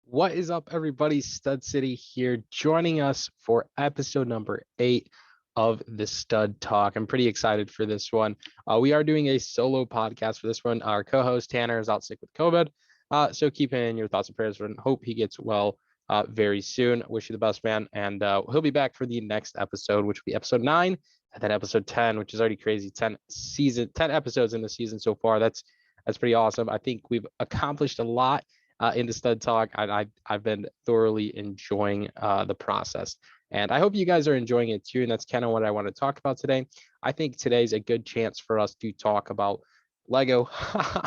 What is up, everybody? Stud City here, joining us for episode number 8 of the Stud Talk. I'm pretty excited for this one. We are doing a solo podcast for this one. Our co-host Tanner is out sick with COVID, so keep in your thoughts and prayers and hope he gets well very soon. Wish you the best, man, and he'll be back for the next episode, which will be episode 9, and then episode 10, which is already crazy. 10 episodes in the season so far. That's pretty awesome. I think we've accomplished a lot in the Stud Talk. I've been thoroughly enjoying the process, and I hope you guys are enjoying it too. And that's kind of what I want to talk about today. I think today's a good chance for us to talk about Lego,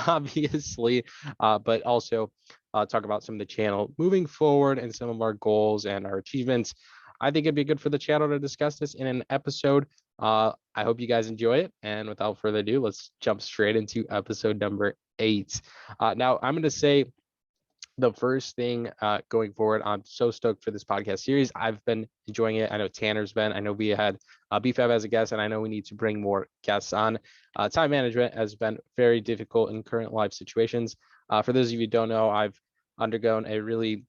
obviously, but also talk about some of the channel moving forward and some of our goals and our achievements. I think it'd be good for the channel to discuss this in an episode. I hope you guys enjoy it. And without further ado, let's jump straight into episode number 8. Now, I'm going to say the first thing going forward, I'm so stoked for this podcast series. I've been enjoying it. I know Tanner's been. I know we had B5 as a guest, and I know we need to bring more guests on. Time management has been very difficult in current life situations. For those of you who don't know, I've undergone a really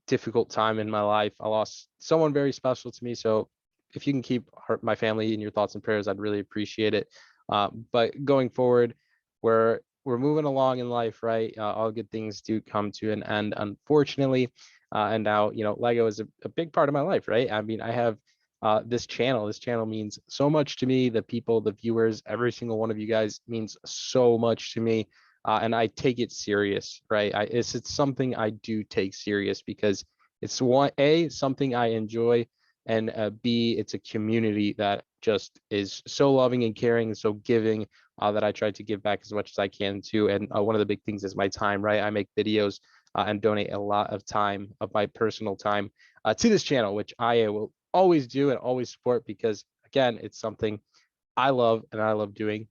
difficult time in my life. I lost someone very special to me. So if you can keep my family in your thoughts and prayers, I'd really appreciate it. But going forward, we're moving along in life, right? All good things do come to an end, unfortunately. And now, Lego is a big part of my life, right? I mean, I have this channel. This channel means so much to me. The people, the viewers, every single one of you guys means so much to me. And I take it serious, right? It's something I do take serious because it's something I enjoy, and B, it's a community that just is so loving and caring and so giving that I try to give back as much as I can too. And one of the big things is my time, right? I make videos and donate a lot of time, of my personal time, to this channel, which I will always do and always support because, again, it's something I love and I love doing.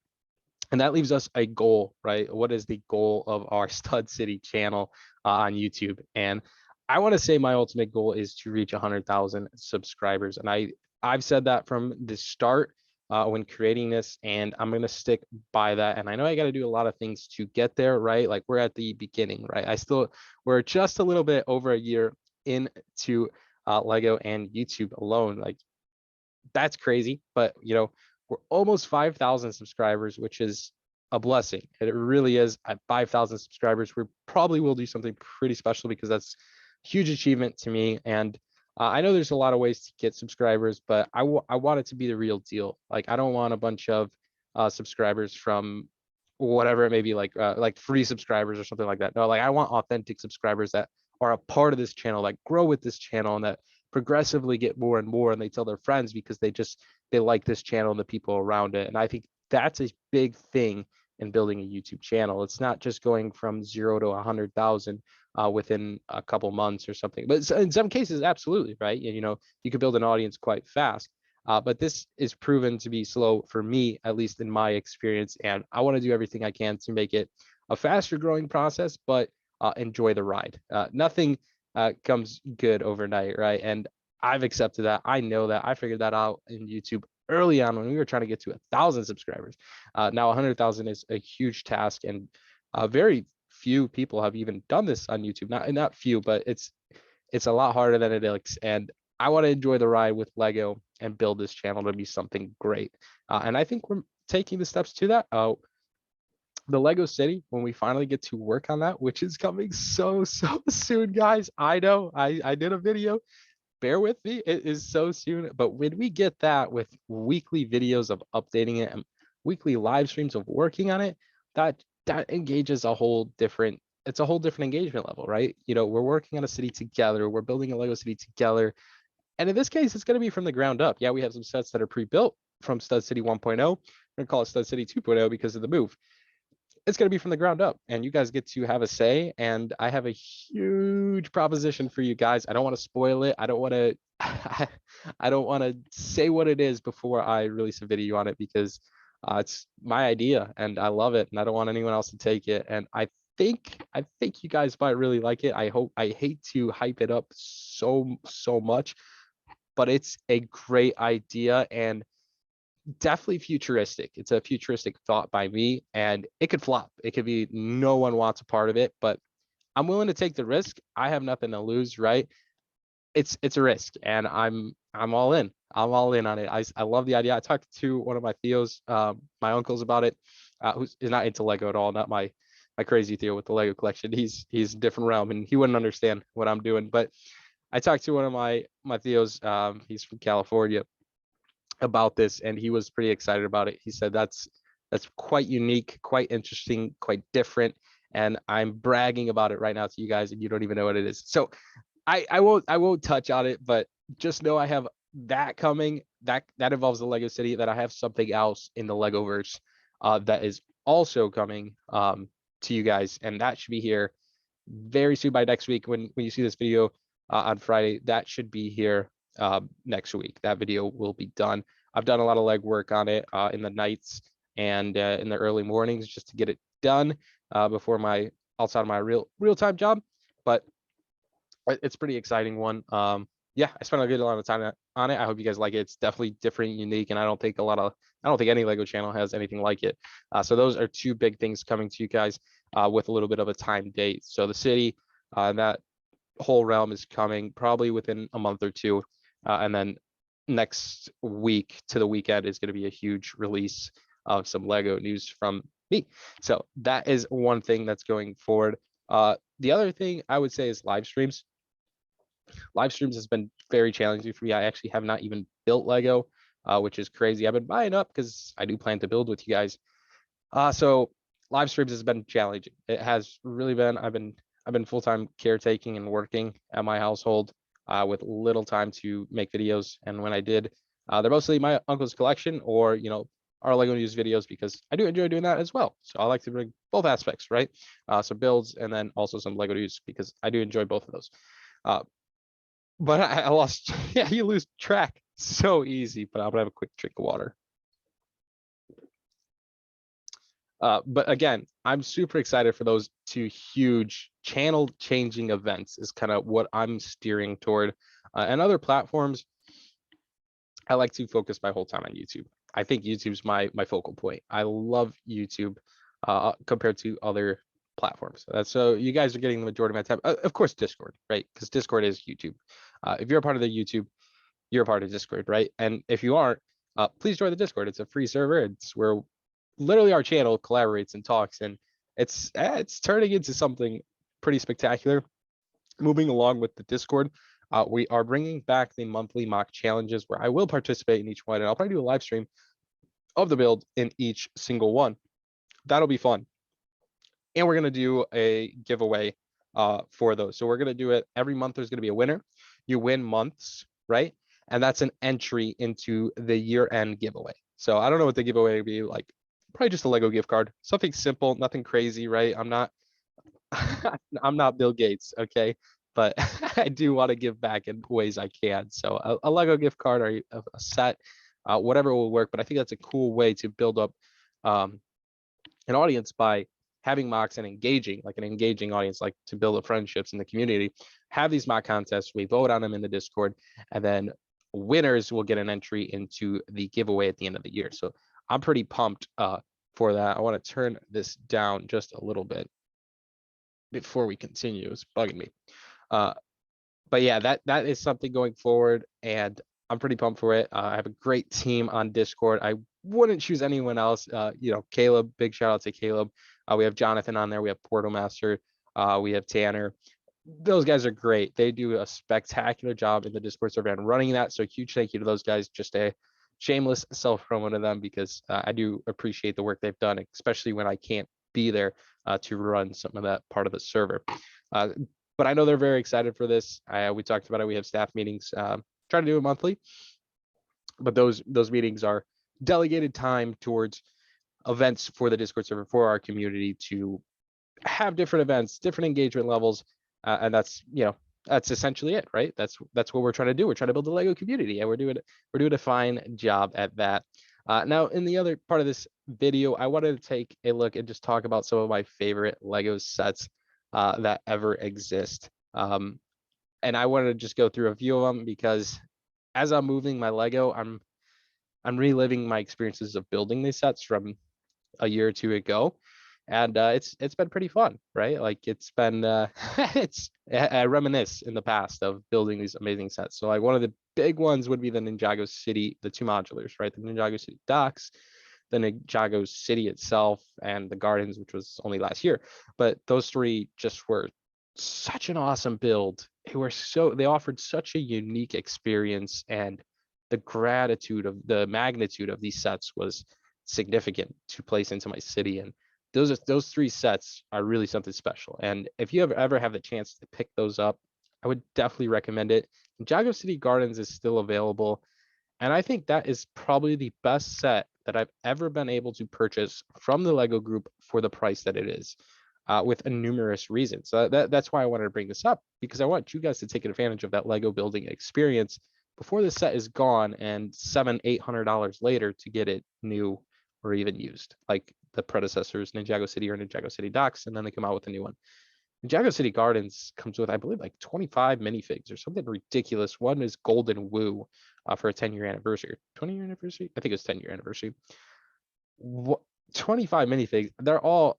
And that leaves us a goal, right? What is the goal of our Stud City channel on YouTube? And I want to say my ultimate goal is to reach 100,000 subscribers. And I've said that from the start when creating this, and I'm going to stick by that. And I know I got to do a lot of things to get there, right? Like we're at the beginning, right? We're just a little bit over a year into Lego and YouTube alone. Like that's crazy, but we're almost 5,000 subscribers, which is a blessing. It really is. At 5,000 subscribers, we probably will do something pretty special because that's a huge achievement to me. And I know there's a lot of ways to get subscribers, but I want it to be the real deal. Like I don't want a bunch of subscribers from whatever it may be, like free subscribers or something like that. No, like I want authentic subscribers that are a part of this channel, that grow with this channel, and that progressively get more and more, and they tell their friends because they like this channel and the people around it. And I think that's a big thing in building a YouTube channel. It's not just going from 0 to 100,000 within a couple months or something, but in some cases, absolutely, right? You could build an audience quite fast. But this is proven to be slow for me, at least in my experience. And I want to do everything I can to make it a faster growing process, but enjoy the ride. Nothing comes good overnight, right? And I've accepted that. I know that. I figured that out in YouTube early on when we were trying to get to 1,000 subscribers. Now 100,000 is a huge task, and very few people have even done this on YouTube. Not few, but it's a lot harder than it looks. And I want to enjoy the ride with Lego and build this channel to be something great. And I think we're taking the steps to that. The Lego City, when we finally get to work on that, which is coming so soon, guys. I know I did a video. Bear with me. It is so soon. But when we get that with weekly videos of updating it and weekly live streams of working on it, that engages it's a whole different engagement level, right? We're working on a city together. We're building a Lego city together. And in this case, it's going to be from the ground up. Yeah, we have some sets that are pre-built from Stud City 1.0. We're going to call it Stud City 2.0 because of the move. It's going to be from the ground up, and you guys get to have a say. And I have a huge proposition for you guys. I don't want to spoil it. I don't want to I don't want to say what it is before I release a video on it because it's my idea and I love it, and I don't want anyone else to take it. And I think you guys might really like it. I hate to hype it up so much, but it's a great idea and definitely futuristic. It's a futuristic thought by me, and it could flop. It could be no one wants a part of it, but I'm willing to take the risk. I have nothing to lose, right? It's a risk, and I'm all in. I'm all in on it. I love the idea. I talked to one of my Theos, my uncles, about it, who's is not into Lego at all. Not my crazy Theo with the Lego collection. He's a different realm, and he wouldn't understand what I'm doing. But I talked to one of my Theos. He's from California, about this, and he was pretty excited about it. He said that's quite unique, quite interesting, quite different, and I'm bragging about it right now to you guys, and you don't even know what it is. So I won't touch on it, but just know I have that coming. That involves the Lego City. That I have something else in the Legoverse that is also coming to you guys, and that should be here very soon by next week. When you see this video on Friday, that should be here next week. That video will be done. I've done a lot of legwork on it in the nights and in the early mornings just to get it done before my outside of my real-time job. But it's pretty exciting one. Yeah, I spent a good amount of time on it. I hope you guys like it. It's definitely different, unique, and I don't think any Lego channel has anything like it. So those are two big things coming to you guys with a little bit of a time date. So the city, that whole realm is coming probably within a month or two, and then next week to the weekend is going to be a huge release of some Lego news from me. So that is one thing that's going forward. The other thing I would say is live streams. Live streams has been very challenging for me. I actually have not even built Lego, which is crazy. I've been buying up because I do plan to build with you guys. So live streams has been challenging. It has really been. I've been full-time caretaking and working at my household with little time to make videos. And when I did, they're mostly my uncle's collection or our Lego news videos, because I do enjoy doing that as well. So I like to bring both aspects, right? Some builds and then also some Lego news, because I do enjoy both of those. But I lost. Yeah, you lose track so easy. But I'm gonna have a quick drink of water. But again, I'm super excited for those two huge channel-changing events. Is kind of what I'm steering toward. And other platforms, I like to focus my whole time on YouTube. I think YouTube's my focal point. I love YouTube compared to other platforms. So you guys are getting the majority of my time. Of course, Discord, right? Because Discord is YouTube. If you're a part of the YouTube, you're a part of Discord, right? And if you aren't, please join the Discord. It's a free server. It's where literally our channel collaborates and talks, and it's turning into something pretty spectacular. Moving along with the Discord, we are bringing back the monthly mock challenges, where I will participate in each one, and I'll probably do a live stream of the build in each single one. That'll be fun. And we're gonna do a giveaway for those. So we're gonna do it every month. There's gonna be a winner. You win months, right? And that's an entry into the year-end giveaway. So I don't know what the giveaway would be like. Probably just a Lego gift card, something simple, nothing crazy, right? I'm not I'm not Bill Gates, okay? But I do want to give back in ways I can. So a Lego gift card or a set, whatever will work. But I think that's a cool way to build up an audience by having mocks and engaging, like an engaging audience, like to build up friendships in the community. Have these mock contests, we vote on them in the Discord, and then winners will get an entry into the giveaway at the end of the year. So I'm pretty pumped for that. I want to turn this down just a little bit before we continue. It's bugging me. But yeah, that is something going forward, and I'm pretty pumped for it. I have a great team on Discord. I wouldn't choose anyone else. Caleb, big shout out to Caleb. We have Jonathan on there. We have Portal Master. We have Tanner. Those guys are great. They do a spectacular job in the Discord server and running that. So huge thank you to those guys. Just a shameless self promo to them, because I do appreciate the work they've done, especially when I can't be there to run some of that part of the server. But I know they're very excited for this. We talked about it. We have staff meetings, try to do it monthly, but those meetings are delegated time towards events for the Discord server for our community to have different events, different engagement levels, and that's essentially it, right? That's what we're trying to do. We're trying to build a Lego community, and we're doing a fine job at that. Now, in the other part of this video, I wanted to take a look and just talk about some of my favorite Lego sets that ever exist. And I wanted to just go through a few of them, because as I'm moving my Lego, I'm reliving my experiences of building these sets from a year or two ago. and it's been pretty fun, right? Like it's been it's I reminisce in the past of building these amazing sets. So like one of the big ones would be the Ninjago City, the two modulars, right? The Ninjago City docks, the Ninjago City itself, and the gardens, which was only last year. But those three just were such an awesome build. They offered such a unique experience, and the magnitude of these sets was significant to place into my city. And those three sets are really something special. And if you ever have the chance to pick those up, I would definitely recommend it. Jago City Gardens is still available, and I think that is probably the best set that I've ever been able to purchase from the Lego group for the price that it is, with numerous reasons. That's why I wanted to bring this up, because I want you guys to take advantage of that Lego building experience before the set is gone and $700-800 later to get it new or even used, like the predecessors, Ninjago City or Ninjago City Docks, and then they come out with a new one. Ninjago City Gardens comes with, I believe, like 25 minifigs or something ridiculous. One is Golden Woo, for a 10-year anniversary, 20-year anniversary. I think it's 10-year anniversary. 25 minifigs. They're all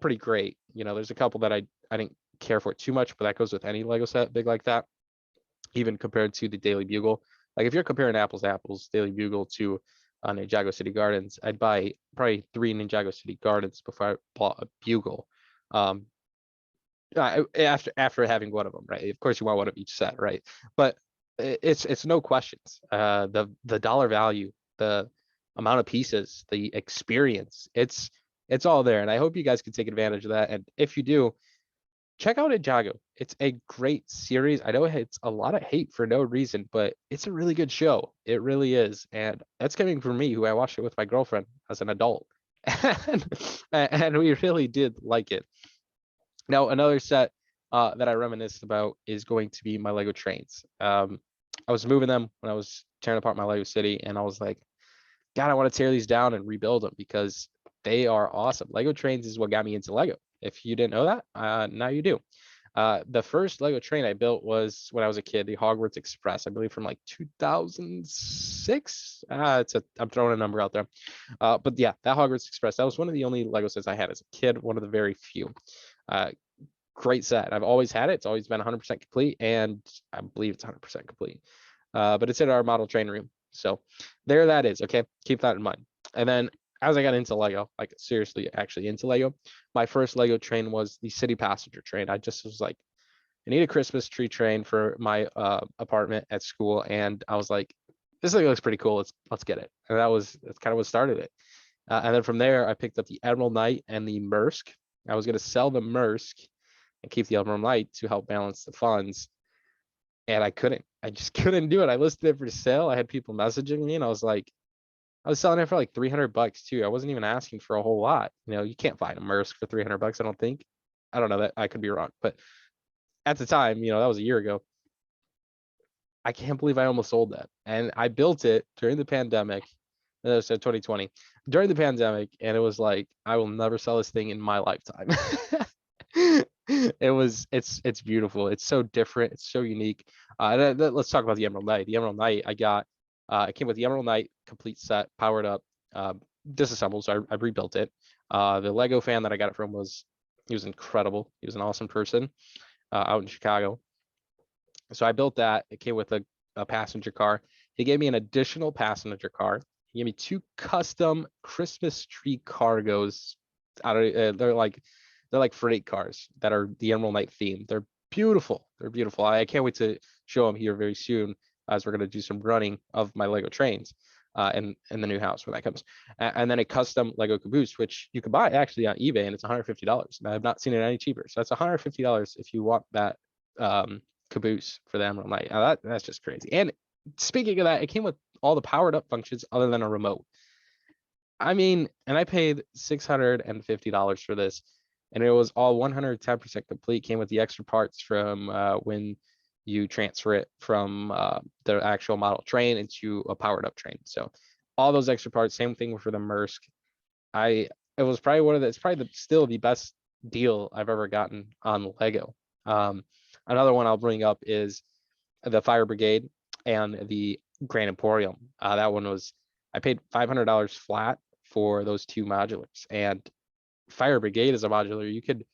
pretty great. You know, there's a couple that I didn't care for too much, but that goes with any Lego set big like that. Even compared to the Daily Bugle, like if you're comparing apples to apples, Daily Bugle to Ninjago City Gardens, I'd buy probably 3 Ninjago City Gardens before I bought a Bugle. After having one of them, right? Of course, you want one of each set, right? But it's no questions. The dollar value, the amount of pieces, the experience, it's all there. And I hope you guys can take advantage of that. And if you do, check out Ninjago. It's a great series. I know it's a lot of hate for no reason, but it's a really good show. It really is. And that's coming from me, who I watched it with my girlfriend as an adult. And we really did like it. Now, another set that I reminisced about is going to be my Lego trains. I was moving them when I was tearing apart my Lego city, and I was like, God, I want to tear these down and rebuild them because they are awesome. Lego trains is what got me into Lego. If you didn't know that, now you do. The first Lego train I built was when I was a kid, the Hogwarts Express, I believe from like 2006. I'm throwing a number out there. But yeah, that Hogwarts Express, that was one of the only Lego sets I had as a kid, one of the very few. Great set. I've always had it. It's always been 100% complete, and I believe it's 100% complete. But it's in our model train room. So there that is. Okay, keep that in mind. And then as I got into Lego, like seriously, actually into Lego, my first Lego train was the City Passenger train. I just was like, I need a Christmas tree train for my apartment at school, and I was like, this thing looks pretty cool. Let's get it. And that's kind of what started it. And then from there, I picked up the Emerald Knight and the Mersk. I was going to sell the Mersk and keep the Emerald Knight to help balance the funds, and I couldn't. I just couldn't do it. I listed it for sale. I had people messaging me, and I was like, I was selling it for like $300 too. I wasn't even asking for a whole lot. You know, you can't find a Mersk for $300. I don't think. I don't know, that I could be wrong, but at the time, you know, that was a year ago. I can't believe I almost sold that, and I built it during the pandemic. So 2020 during the pandemic, and it was like, I will never sell this thing in my lifetime. It's beautiful. It's so different. It's so unique. Let's talk about the Emerald Knight. The Emerald Knight I got, it came with the Emerald Knight complete set, powered up, disassembled. So I rebuilt it. The Lego fan that I got it from he was incredible. He was an awesome person out in Chicago. So I built that. It came with a passenger car. He gave me an additional passenger car. He gave me 2 custom Christmas tree cargos. They're like freight cars that are the Emerald Knight theme. They're beautiful. They're beautiful. I can't wait to show them here very soon, as we're going to do some running of my Lego trains in the new house when that comes. And then a custom Lego caboose, which you can buy actually on eBay, and it's $150. And I have not seen it any cheaper. So that's $150 if you want that caboose for the Emerald Knight. That's just crazy. And speaking of that, it came with all the powered up functions other than a remote. I mean, and I paid $650 for this, and it was all 110% complete. Came with the extra parts from when you transfer it from the actual model train into a powered up train. So all those extra parts, same thing for the Mersk. It was probably still the best deal I've ever gotten on Lego. Another one I'll bring up is the Fire Brigade and the Grand Emporium. That one was, I paid $500 flat for those 2 modulars, and Fire Brigade is a modular.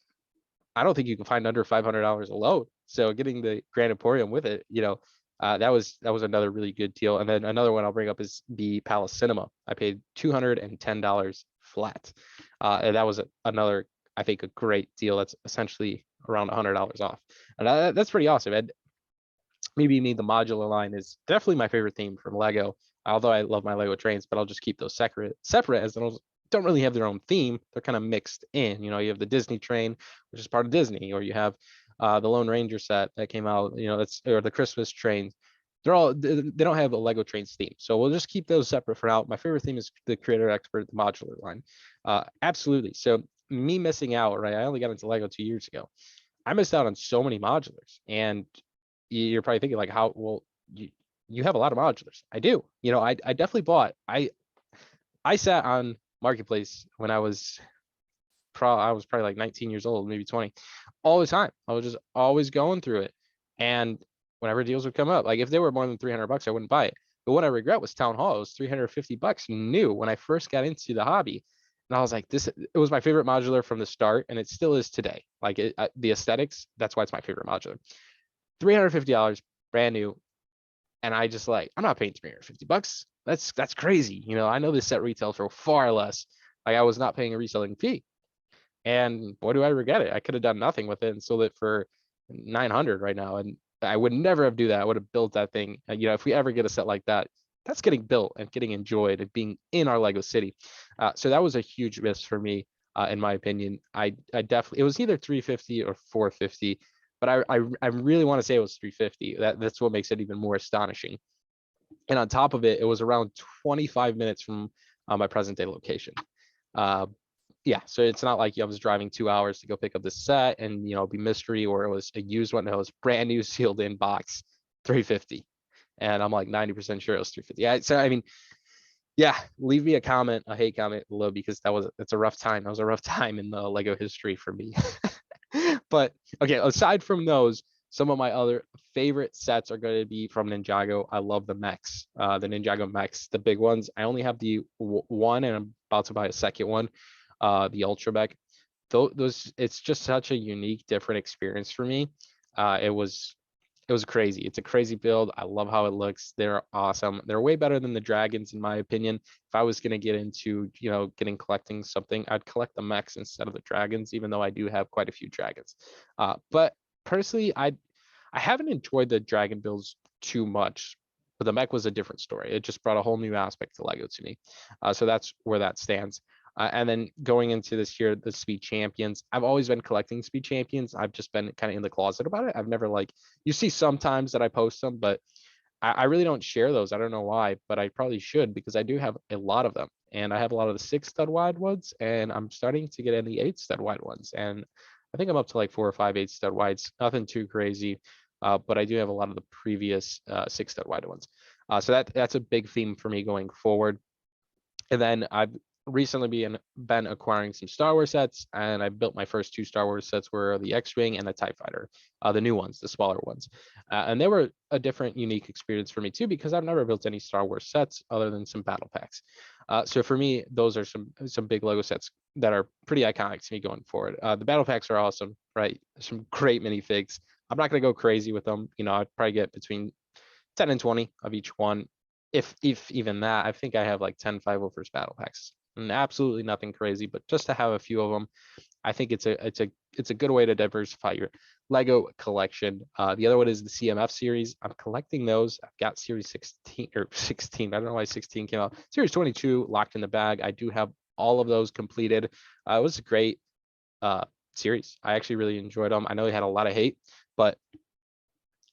I don't think you can find under $500 alone. So getting the Grand Emporium with it, that was another really good deal. And then another one I'll bring up is the Palace Cinema. I paid $210 flat. And that was another, I think, a great deal. That's essentially around $100 off. And that's pretty awesome. And maybe the modular line is definitely my favorite theme from Lego. Although I love my Lego trains, but I'll just keep those separate as those don't really have their own theme. They're kind of mixed in. You have the Disney train, which is part of Disney, or you have the Lone Ranger set that came out. Or the Christmas train. They don't have a Lego trains theme, so we'll just keep those separate for now. My favorite theme is the Creator Expert, the modular line. Absolutely. So me missing out, right? I only got into Lego 2 years ago. I missed out on so many modulars, and you're probably thinking like, how? Well, you have a lot of modulars. I do. I definitely bought. I sat on Marketplace when I was probably like 19 years old, maybe 20, all the time. I was just always going through it, and whenever deals would come up, like if they were more than $300, I wouldn't buy it. But what I regret was Town Hall. It was $350 new when I first got into the hobby. And I was like, it was my favorite modular from the start, and it still is today. Like the aesthetics, that's why it's my favorite modular. $350, brand new. And I just I'm not paying $350. That's crazy. I know this set retails for far less. Like I was not paying a reselling fee. And boy, do I regret it. I could have done nothing with it and sold it for 900 right now. And I would never have do that. I would have built that thing. If we ever get a set like that, that's getting built and getting enjoyed and being in our Lego city. So that was a huge miss for me, in my opinion. I definitely, it was either 350 or 450, but I really want to say it was 350. That's what makes it even more astonishing. And on top of it, it was around 25 minutes from my present day location. Yeah, so it's not like I was driving 2 hours to go pick up this set and be mystery, or it was a used one. No, it was brand new, sealed in box, 350, and I'm like 90% sure it was 350. Yeah, so I mean, yeah, leave me a hate comment below, because it's a rough time. That was a rough time in the Lego history for me. But okay, aside from those, some of my other favorite sets are going to be from Ninjago. I love the mechs, the Ninjago mechs, the big ones. I only have the one, and I'm about to buy a second one. The Ultra Mech. Those, it's just such a unique, different experience for me. It was crazy. It's a crazy build. I love how it looks. They're awesome. They're way better than the dragons, in my opinion. If I was gonna get into, collecting something, I'd collect the mechs instead of the dragons, even though I do have quite a few dragons. But personally, I haven't enjoyed the dragon builds too much. But the mech was a different story. It just brought a whole new aspect to Lego to me. So that's where that stands. And then going into this year, the Speed Champions. I've always been collecting Speed Champions. I've just been kind of in the closet about it. I've never you see sometimes that I post them, but I really don't share those. I don't know why, but I probably should, because I do have a lot of them. And I have a lot of the 6 stud wide ones, and I'm starting to get in the 8 stud wide ones. And I think I'm up to like 4 or 5 8 stud wides, nothing too crazy. But I do have a lot of the previous 6 stud wide ones. So that's a big theme for me going forward. And then I've recently been acquiring some Star Wars sets, and I built my first 2 Star Wars sets, were the X-Wing and the TIE Fighter, the new ones, the smaller ones. And they were a different, unique experience for me too, because I've never built any Star Wars sets other than some battle packs. So for me, those are some big Lego sets that are pretty iconic to me going forward. The battle packs are awesome, right? Some great minifigs. I'm not gonna go crazy with them. I'd probably get between 10 and 20 of each one. If even that. I think I have like 10 501st battle packs, and absolutely nothing crazy, but just to have a few of them, I think it's a good way to diversify your Lego collection. The other one is the CMF series. I'm collecting those. I've got series 16 or 16. I don't know why 16 came out. Series 22 locked in the bag. I do have all of those completed. It was a great series. I actually really enjoyed them. I know they had a lot of hate, but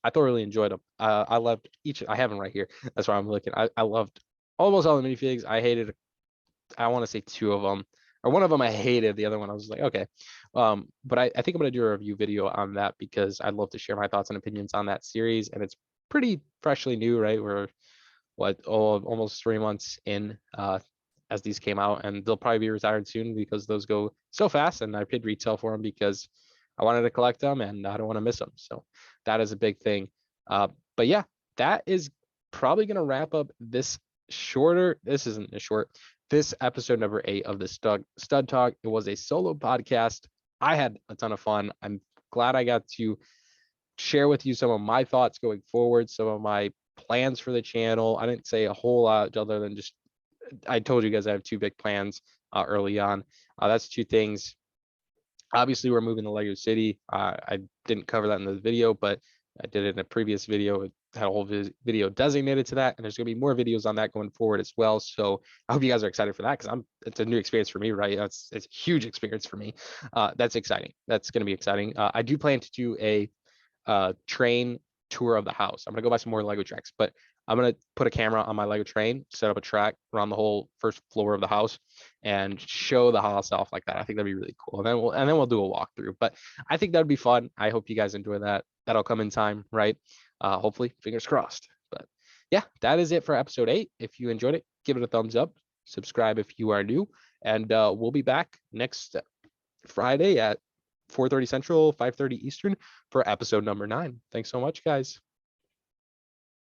I thoroughly enjoyed them. I loved each. I have them right here. That's why I'm looking. I loved almost all the minifigs. I hated, I want to say 2 of them, or one of them I hated. The other one I was like, okay. But I think I'm gonna do a review video on that, because I'd love to share my thoughts and opinions on that series, and it's pretty freshly new, right? We're almost 3 months in, as these came out, and they'll probably be retired soon, because those go so fast, and I paid retail for them because I wanted to collect them and I don't want to miss them. So that is a big thing. But yeah, that is probably going to wrap up this shorter. This isn't a short this episode number 8 of the Stud Talk. It was a solo podcast. I had a ton of fun. I'm glad I got to share with you some of my thoughts going forward, some of my plans for the channel. I didn't say a whole lot other than just I told you guys I have 2 big plans early on. That's 2 things. Obviously, we're moving to Lego City. I didn't cover that in the video, but I did it in a previous video. It had a whole video designated to that, and there's going to be more videos on that going forward as well. So I hope you guys are excited for that because it's a new experience for me, right? It's a huge experience for me. That's exciting. That's going to be exciting. I do plan to do a train tour of the house. I'm gonna go buy some more Lego tracks, but I'm gonna put a camera on my Lego train, set up a track around the whole first floor of the house, and show the house off like that. I think that'd be really cool. And then we'll do a walkthrough. But I think that'd be fun. I hope you guys enjoy that. That'll come in time, right? Hopefully, fingers crossed. But yeah, that is it for episode 8. If you enjoyed it, give it a thumbs up. Subscribe if you are new, and we'll be back next Friday at 4:30 Central, 5:30 Eastern for episode number 9. Thanks so much, guys.